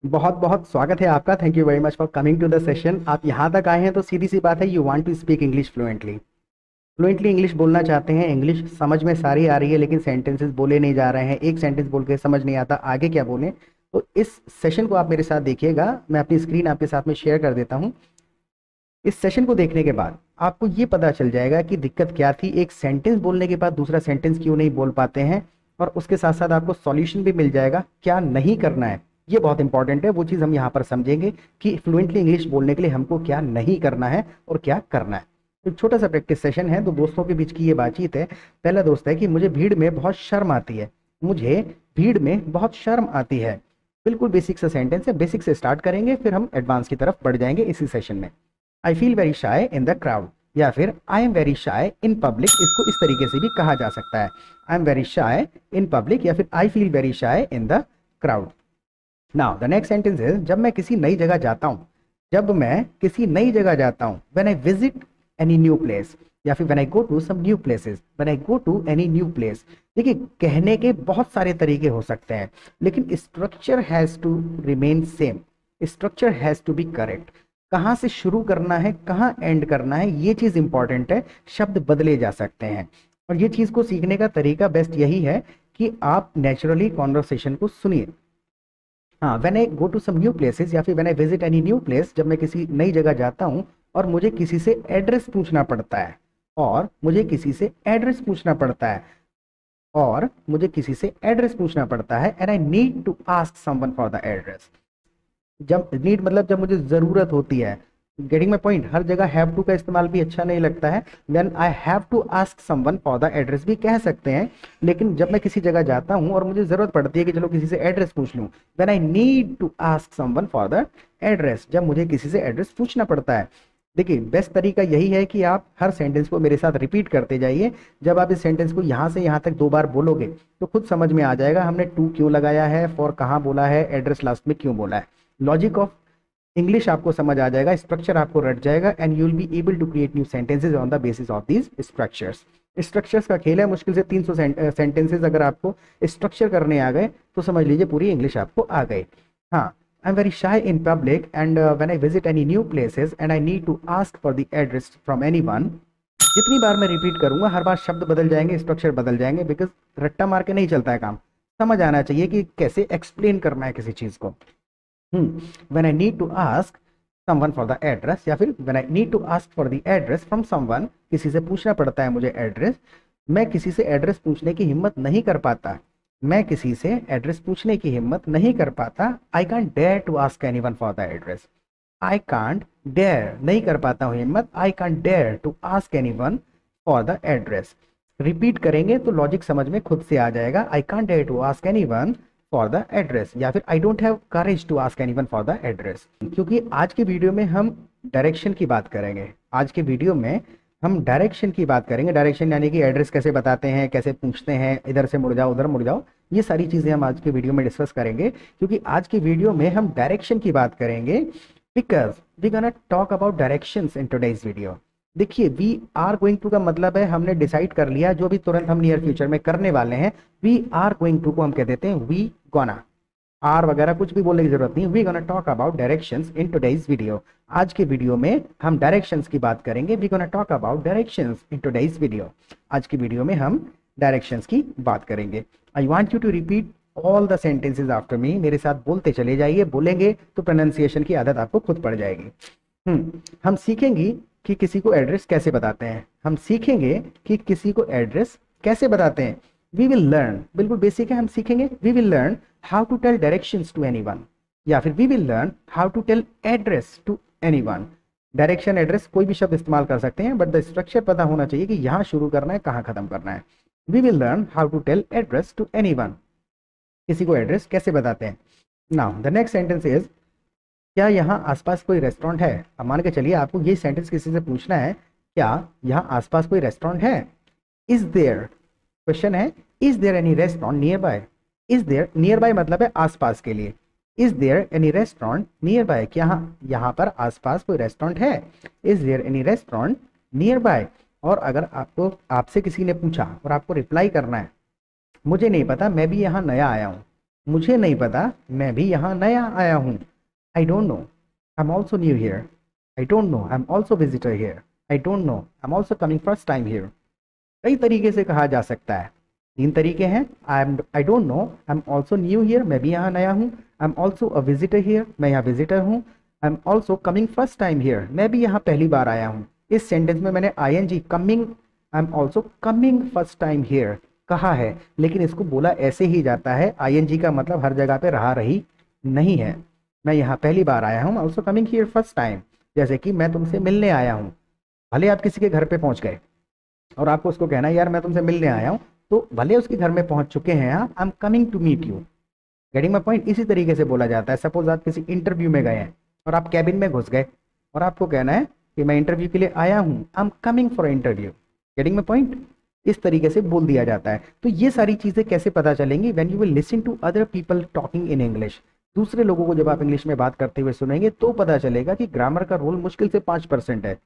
बहुत बहुत स्वागत है आपका। Thank you very much for coming to the session. आप यहाँ तक आए हैं तो सीधी सी बात है, you want to speak English fluently. Fluently English बोलना चाहते हैं, इंग्लिश समझ में सारी आ रही है लेकिन सेंटेंसेस बोले नहीं जा रहे हैं, एक सेंटेंस बोल के समझ नहीं आता आगे क्या बोलें। तो इस सेशन को आप मेरे साथ देखिएगा। मैं अपनी स्क्रीन आपके साथ में शेयर कर देता हूँ। इस सेशन को देखने के बाद आपको ये पता चल जाएगा कि दिक्कत क्या थी, एक सेंटेंस बोलने के बाद दूसरा सेंटेंस क्यों नहीं बोल पाते हैं, और उसके साथ साथ आपको सॉल्यूशन भी मिल जाएगा क्या नहीं करना है। ये बहुत इंपॉर्टेंट है, वो चीज़ हम यहाँ पर समझेंगे कि फ्लुएंटली इंग्लिश बोलने के लिए हमको क्या नहीं करना है और क्या करना है। तो छोटा सा प्रैक्टिस सेशन है, तो दोस्तों के बीच की ये बातचीत है। पहला दोस्त है कि मुझे भीड़ में बहुत शर्म आती है। मुझे भीड़ में बहुत शर्म आती है। बिल्कुल बेसिक सा सेंटेंस है, बेसिक से स्टार्ट करेंगे फिर हम एडवांस की तरफ बढ़ जाएंगे इसी सेशन में। I feel very shy in the crowd, या फिर आई am very shy in public, इसको इस तरीके से भी कहा जा सकता है। आई am very shy in public या फिर I feel very shy in the crowd. Now the next sentence is, जब मैं किसी नई जगह जाता हूँ। जब मैं किसी नई जगह जाता हूँ, when I visit any new place, या फिर when I go to some new places, when I go to any new place. देखिए, कहने के बहुत सारे तरीके हो सकते हैं लेकिन structure has to remain same. Structure has to be correct. कहाँ से शुरू करना है, कहाँ एंड करना है, ये चीज़ इंपॉर्टेंट है। शब्द बदले जा सकते हैं और ये चीज़ को सीखने का तरीका बेस्ट यही है कि आप नेचुरली कॉन्वर्सेशन को सुनिए। हाँ, when I go to some new places या फिर when I visit any new place, जब मैं किसी नई जगह जाता हूँ और मुझे किसी से एड्रेस पूछना पड़ता है, और मुझे किसी से एड्रेस पूछना पड़ता है, और मुझे किसी से एड्रेस पूछना पड़ता है, and I need to ask someone for the address. जब नीड मतलब जब मुझे ज़रूरत होती है। Getting my point. हर जगह हैव टू का इस्तेमाल भी अच्छा नहीं लगता है। When I have to ask someone for the address भी कह सकते हैं, लेकिन जब मैं किसी जगह जाता हूँ और मुझे ज़रूरत पड़ती है कि चलो किसी से एड्रेस पूछ लूँ, when I need to ask someone for the address, जब मुझे किसी से एड्रेस पूछना पड़ता है। देखिए, बेस्ट तरीका यही है कि आप हर सेंटेंस को मेरे साथ रिपीट करते जाइए। जब आप इस सेंटेंस को यहाँ से यहाँ तक 2 बार बोलोगे तो खुद समझ में आ जाएगा हमने टू क्यों लगाया है, फॉर कहाँ बोला है, एड्रेस लास्ट में क्यों बोला है। लॉजिक ऑफ इंग्लिश आपको समझ आ जाएगा, स्ट्रक्चर आपको रट जाएगा, and you will be able to create new sentences on the basis of these structures. Structures का खेल है, मुश्किल से 300 सेंटेंसेज अगर आपको स्ट्रक्चर करने आ गए तो समझ लीजिए पूरी इंग्लिश आपको आ गई। हाँ, I am very shy in public and when I visit any new places and I need to ask for the address from anyone. जितनी बार मैं रिपीट करूंगा हर बार शब्द बदल जाएंगे, स्ट्रक्चर बदल जाएंगे, बिकॉज रट्टा मार के नहीं चलता है काम। समझ आना चाहिए कि कैसे एक्सप्लेन करना है किसी चीज़ को। When I need to ask someone for the address, या फिर when I need to ask for the address from someone, किसी से पूछना पड़ता है मुझे एड्रेस। मैं किसी से एड्रेस पूछने की हिम्मत नहीं कर पाता। मैं किसी से एड्रेस पूछने की हिम्मत नहीं कर पाता। I can't dare to ask anyone for the address. I can't dare, नहीं कर पाता हूँ हिम्मत। I can't dare to ask anyone for the address. Repeat करेंगे तो लॉजिक समझ में खुद से आ जाएगा। I can't dare to ask anyone for the address, या फिर I don't have courage to ask anyone for the address. क्योंकि आज के वीडियो में हम डायरेक्शन की बात करेंगे। आज के वीडियो में हम डायरेक्शन की बात करेंगे। डायरेक्शन यानी कि एड्रेस कैसे बताते हैं, कैसे पूछते हैं, इधर से मुड़ जाओ उधर मुड़ जाओ, ये सारी चीज़ें हम आज के वीडियो में डिस्कस करेंगे। क्योंकि आज के वीडियो में हम डायरेक्शन की बात करेंगे, because we gonna talk about directions in today's video. देखिए, वी आर गोइंग टू का मतलब है हमने डिसाइड कर लिया, जो भी तुरंत हम नियर फ्यूचर में करने वाले हैं। वी आर गोइंग टू को हम कह देते हैं वी गोना। आर वगैरह कुछ भी बोलने की जरूरत नहीं। We gonna talk about directions in today's video. आज के वीडियो में हम डायरेक्शंस की बात करेंगे। We gonna talk about directions in today's video. आज की वीडियो में हम डायरेक्शंस की बात करेंगे। I want you to repeat all the sentences after me. मेरे साथ बोलते चले जाइए, बोलेंगे तो प्रोनाउंसिएशन की आदत आपको खुद पड़ जाएगी। हम सीखेंगे कि किसी को एड्रेस कैसे बताते हैं। हम सीखेंगे कि किसी को एड्रेस कैसे बताते हैं। वी विल लर्न, बिल्कुल बेसिक है, हम सीखेंगे। We will learn how to tell directions to anyone, या फिर we will learn how to tell address to anyone. Direction address कोई भी शब्द इस्तेमाल कर सकते हैं, बट द स्ट्रक्चर पता होना चाहिए कि यहाँ शुरू करना है, कहाँ खत्म करना है। We will learn how to tell address to anyone. किसी को एड्रेस कैसे बताते हैं। Now the next sentence is, क्या यहाँ आसपास कोई रेस्टोरेंट है। अब मान के चलिए आपको ये सेंटेंस किसी से पूछना है, क्या यहाँ आसपास कोई रेस्टोरेंट है। इज देयर, क्वेश्चन है, is there any restaurant near by. Is there, near by मतलब है आसपास के लिए। Is there any restaurant near by, क्या यहाँ पर आसपास कोई रेस्टोरेंट है। Is there any restaurant near by. और अगर आपको आपसे किसी ने पूछा और आपको रिप्लाई करना है, मुझे नहीं पता, मैं भी यहाँ नया आया हूँ, मुझे नहीं पता, मैं भी यहाँ नया आया हूँ। I don't know, I am also new here. I don't know, I am also visitor here. I don't know, I am also coming first time here. कई तरीके से कहा जा सकता है। तीन तरीके हैं, I don't know, I am also new here, मैं भी यहाँ नया हूँ। आई am also a visitor here, मैं यहाँ विजिटर हूँ। आई am also coming first time here, मैं भी यहाँ पहली बार आया हूँ। इस सेंटेंस में मैंने I N G coming, I am also coming first time here कहा है, लेकिन इसको बोला ऐसे ही जाता है। आई एन जी का मतलब हर जगह पे रहा रही नहीं है। मैं यहाँ पहली बार आया हूँ, also coming here first time. जैसे कि मैं तुमसे मिलने आया हूँ, भले आप किसी के घर पे पहुंच गए और आपको उसको कहना है यार मैं तुमसे मिलने आया हूँ, तो भले उसके घर में पहुंच चुके हैं आप, I am coming to meet you. Getting my point? इसी तरीके से बोला जाता है। सपोज आप किसी इंटरव्यू में गए हैं और आप कैबिन में घुस गए और आपको कहना है कि मैं इंटरव्यू के लिए आया हूँ, आई am coming for interview. Getting my point? इस तरीके से बोल दिया जाता है। तो ये सारी चीजें कैसे पता चलेंगी? When you will listen to other people talking in English. दूसरे लोगों को जब आप इंग्लिश में बात करते हुए सुनेंगे तो पता चलेगा कि ग्रामर का रोल मुश्किल से 5% है।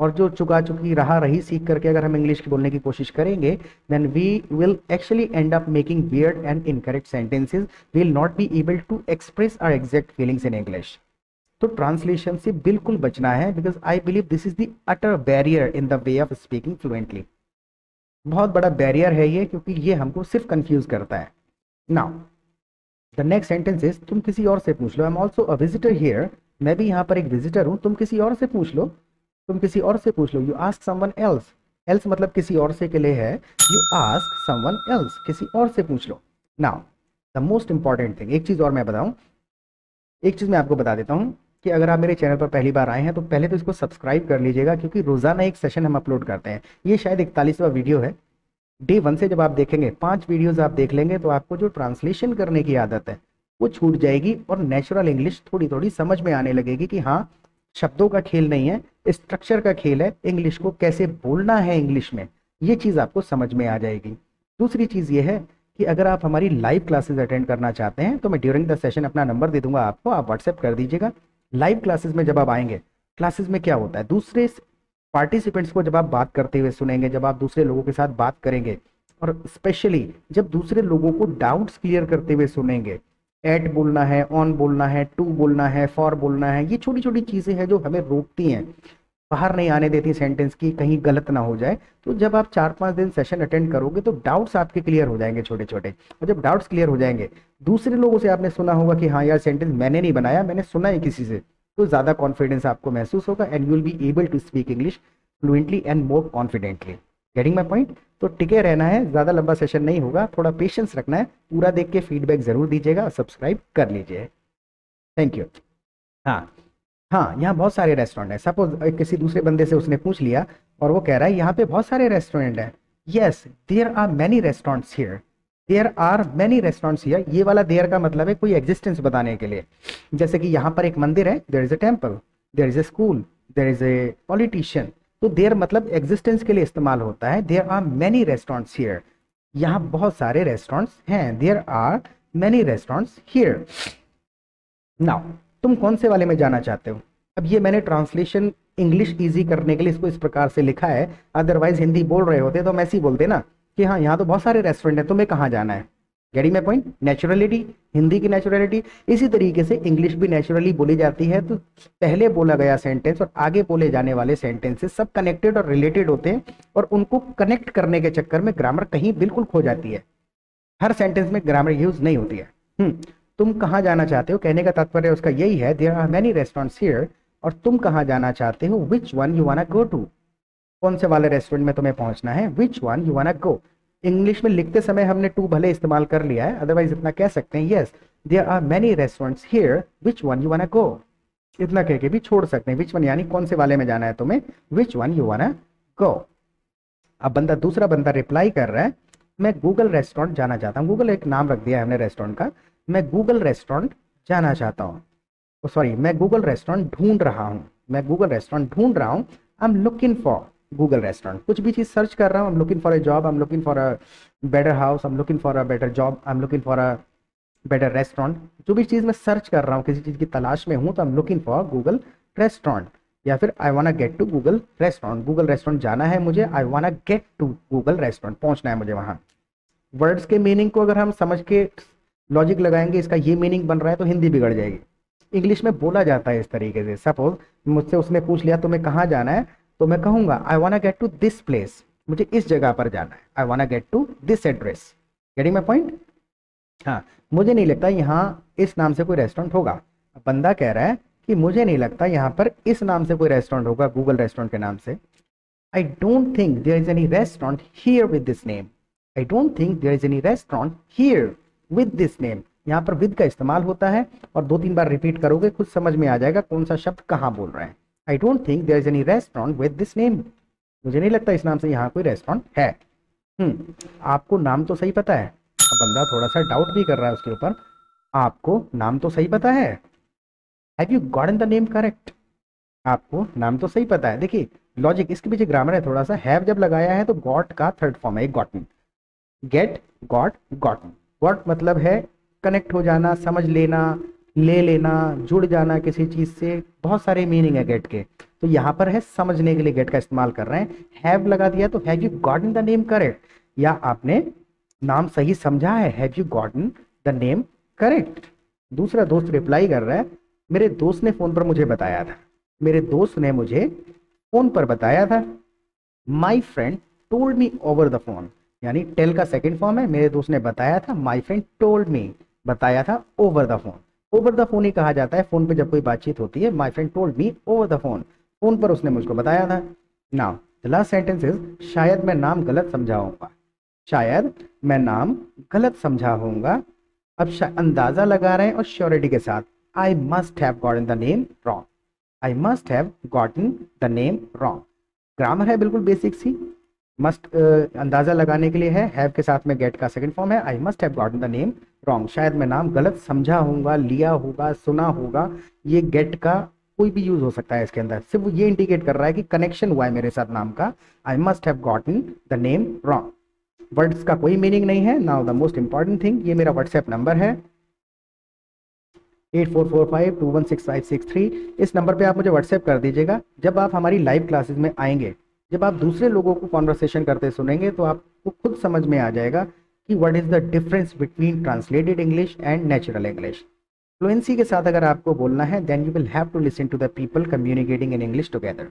और जो चुका चुकी रहा रही सीख करके अगर हम इंग्लिश बोलने की कोशिश करेंगे, then we will actually end up making weird and incorrect sentences, will not be able to express our exact feelings in English. तो ट्रांसलेशन से बिल्कुल बचना है, because I believe this is the utter barrier in the way of speaking fluently. बहुत बड़ा barrier है ये, क्योंकि ये हमको सिर्फ कंफ्यूज करता है। Now the next sentence is, तुम किसी और से पूछ लो। I am also a visitor here, मैं भी यहाँ पर एक विजिटर हूँ। तुम किसी और से पूछ लो, तुम किसी और से पूछ लो। You ask someone else, else मतलब किसी और से के लिए है। यू आस्क समवन एल्स, किसी और से पूछ लो। Now the most important thing, एक चीज और मैं बताऊं, एक चीज मैं आपको बता देता हूं कि अगर आप मेरे चैनल पर पहली बार आए हैं तो पहले तो इसको सब्सक्राइब कर लीजिएगा, क्योंकि रोजाना एक सेशन हम अपलोड करते हैं। ये शायद 41वां वीडियो है। डे 1 से जब आप देखेंगे, 5 वीडियोज आप देख लेंगे, तो आपको जो ट्रांसलेशन करने की आदत है वो छूट जाएगी और नेचुरल इंग्लिश थोड़ी थोड़ी समझ में आने लगेगी कि हाँ, शब्दों का खेल नहीं है, स्ट्रक्चर का खेल है। इंग्लिश को कैसे बोलना है इंग्लिश में, ये चीज़ आपको समझ में आ जाएगी। दूसरी चीज़ ये है कि अगर आप हमारी लाइव क्लासेस अटेंड करना चाहते हैं तो मैं ड्यूरिंग द सेशन अपना नंबर दे दूंगा आपको, आप व्हाट्सएप कर दीजिएगा। लाइव क्लासेस में जब आप आएंगे, क्लासेस में क्या होता है, दूसरे पार्टिसिपेंट्स को जब आप बात करते हुए सुनेंगे, जब आप दूसरे लोगों के साथ बात करेंगे, और स्पेशली जब दूसरे लोगों को डाउट्स क्लियर करते हुए सुनेंगे, एट बोलना है, ऑन बोलना है, टू बोलना है, फॉर बोलना है, ये छोटी छोटी चीज़ें हैं जो हमें रोकती हैं, बाहर नहीं आने देती सेंटेंस की, कहीं गलत ना हो जाए। तो जब आप 4-5 दिन सेशन अटेंड करोगे तो डाउट्स आपके क्लियर हो जाएंगे छोटे छोटे। और जब डाउट्स क्लियर हो जाएंगे, दूसरे लोगों से आपने सुना होगा कि हाँ यार सेंटेंस मैंने नहीं बनाया, मैंने सुना है किसी से, तो ज़्यादा कॉन्फिडेंस आपको महसूस होगा and you will be able to speak English fluently and more confidently. Getting my point? तो टिके रहना है, ज़्यादा लंबा सेशन नहीं होगा, थोड़ा पेशेंस रखना है, पूरा देख के फीडबैक ज़रूर दीजिएगा, सब्सक्राइब कर लीजिए। Thank you. हाँ हाँ, यहाँ बहुत सारे रेस्टोरेंट हैं। सपोज किसी दूसरे बंदे से उसने पूछ लिया और वो कह रहा है यहाँ पे बहुत सारे रेस्टोरेंट हैं। Yes, there are many restaurants here, there are many restaurants here. ये वाला देयर का मतलब है कोई एग्जिस्टेंस बताने के लिए। जैसे कि यहाँ पर एक मंदिर है, there is a temple, there is a school, there is a politician. तो देयर मतलब एग्जिस्टेंस के लिए इस्तेमाल होता है। There are many restaurants here, यहाँ बहुत सारे रेस्टोरेंट्स हैं। There are many restaurants here. Now तुम कौन से वाले में जाना चाहते हो? अब ये मैंने ट्रांसलेशन इंग्लिश इजी करने के लिए इसको इस प्रकार से लिखा है, अदरवाइज हिंदी बोल रहे होते तो हम ऐसे ही बोलते ना कि हाँ यहाँ तो बहुत सारे रेस्टोरेंट हैं, तुम्हें कहाँ जाना है। Getting my point? Naturality, Hindi की नेचुरलिटी। इसी तरीके से इंग्लिश भी नेचुरली बोली जाती है। तो पहले बोला गया सेंटेंस और आगे बोले जाने वाले सेंटेंसेस सब कनेक्टेड और रिलेटेड होते हैं, और उनको कनेक्ट करने के चक्कर में ग्रामर कहीं बिल्कुल खो जाती है। हर सेंटेंस में ग्रामर यूज नहीं होती है। तुम कहाँ जाना चाहते हो, कहने का तात्पर्य उसका यही है, there are many restaurants here. और तुम कहाँ जाना चाहते हो, which one you wanna go to, कौन से वाले रेस्टोरेंट में तुम्हें पहुंचना है, which one you wanna go. English में लिखते समय हमने टू भले इस्तेमाल कर लिया है, अदरवाइज इतना कह सकते हैं, yes there are many restaurants here, which one you wanna go. इतना कह के भी छोड़ सकते हैं, विच वन यानी कौन से वाले में जाना है तुम्हें, विच वन यू वांना गो। अब दूसरा बंदा रिप्लाई कर रहा है, मैं गूगल रेस्टोरेंट जाना चाहता हूँ। गूगल एक नाम रख दिया है हमने रेस्टोरेंट का। मैं गूगल रेस्टोरेंट जाना चाहता हूँ, सॉरी मैं गूगल रेस्टोरेंट ढूंढ रहा हूँ, मैं गूगल रेस्टोरेंट ढूंढ रहा हूँ। आई am looking for Google restaurant, कुछ भी चीज़ सर्च कर रहा हूँ। आई am looking for a job, I am looking for a better house, I am looking for a better job, I am looking for a better restaurant. जो भी चीज़ मैं search कर रहा हूँ, किसी चीज़ की तलाश में हूँ, तो I am looking for Google restaurant. या फिर I wanna get to Google restaurant, Google restaurant जाना है मुझे, आई wanna get to Google restaurant, पहुँचना है मुझे वहाँ। वर्ड्स के मीनिंग को अगर हम समझ के लॉजिक लगाएंगे, इसका ये मीनिंग बन रहा है तो हिंदी बिगड़ जाएगी। इंग्लिश में बोला जाता है इस तरीके से। सपोज मुझसे उसने पूछ लिया तुम्हें कहाँ जाना है, तो मैं कहूँगा I want get to this place, मुझे इस जगह पर जाना है, I want get to this address. Getting my point? हाँ, मुझे नहीं लगता यहाँ इस नाम से कोई रेस्टोरेंट होगा। बंदा कह रहा है कि मुझे नहीं लगता यहाँ पर इस नाम से कोई रेस्टोरेंट होगा, गूगल रेस्टोरेंट के नाम से। I don't think there is any restaurant here with this name. I don't think there is any restaurant here with this name. यहाँ पर विद का इस्तेमाल होता है और 2-3 बार रिपीट करोगे खुद समझ में आ जाएगा कौन सा शब्द कहाँ बोल रहे हैं। I don't think there is any restaurant with this name. मुझे नहीं लगता इस नाम से यहाँ कोई रेस्टोरेंट है। आपको नाम तो सही पता है। अब बंदा थोड़ा सा डाउट भी कर रहा है उसके ऊपर। आपको नाम तो सही पता है। Have you gotten the name correct? आपको नाम तो सही पता है। देखिए लॉजिक इसके पीछे ग्रामर है थोड़ा सा। हैव जब लगाया है तो गॉट का थर्ड फॉर्म है gotten. Get, got, gotten. Got मतलब है कनेक्ट हो जाना, समझ लेना, ले लेना, जुड़ जाना किसी चीज से। बहुत सारे मीनिंग है गेट के, तो यहाँ पर है समझने के लिए गेट का इस्तेमाल कर रहे हैं। हैव लगा दिया तो have you gotten the name correct, या आपने नाम सही समझा है। Have you gotten the name correct. दूसरा दोस्त रिप्लाई कर रहा है मेरे दोस्त ने फोन पर मुझे बताया था। मेरे दोस्त ने मुझे फोन पर बताया था। My friend told me over the phone, यानी टेल का सेकेंड फॉर्म है। मेरे दोस्त ने बताया था, माई फ्रेंड टोल्ड मी, बताया था over the phone. Over the phone ही कहा जाता है फोन पे जब कोई बातचीत होती है। My friend told me over the phone, phone पर उसने मुझको बताया था। Now the last sentence is शायद मैं नाम गलत समझा होऊंगा। शायद मैं नाम गलत समझा होऊंगा। अब अंदाजा लगा रहे हैं और श्योरिटी के साथ। I must have gotten the name wrong. I must have gotten the name wrong. Grammar है बिल्कुल बेसिक सी। मस्ट अंदाजा लगाने के लिए है, हैव के साथ में गेट का सेकंड फॉर्म है। I must have gotten the name wrong, शायद मैं नाम गलत समझा होऊंगा, लिया होगा, सुना होगा। ये गेट का कोई भी यूज हो सकता है इसके अंदर। सिर्फ ये इंडिकेट कर रहा है कि कनेक्शन हुआ है मेरे साथ नाम का। I must have gotten the name wrong. Words का कोई मीनिंग नहीं है। Now the most important thing, ये मेरा व्हाट्सएप नंबर है 8445216563। इस नंबर पे आप मुझे व्हाट्सएप कर दीजिएगा। जब आप हमारी लाइव क्लासेस में आएंगे, जब आप दूसरे लोगों को कॉन्वर्सेशन करते सुनेंगे, तो आपको खुद समझ में आ जाएगा कि what is the difference between translated English and natural English. Fluency के साथ अगर आपको बोलना है, then you will have to listen to the people communicating in English together.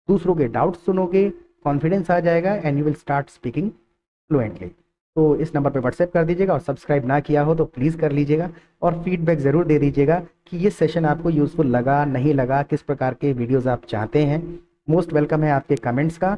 दूसरों के डाउट्स सुनोगे, कॉन्फिडेंस आ जाएगा and you will start speaking fluently. तो इस नंबर पे व्हाट्सएप कर दीजिएगा, और सब्सक्राइब ना किया हो तो प्लीज़ कर लीजिएगा, और फीडबैक ज़रूर दे दीजिएगा कि ये सेशन आपको यूज़फुल लगा, नहीं लगा, किस प्रकार के वीडियोज़ आप चाहते हैं। मोस्ट वेलकम है आपके कमेंट्स का।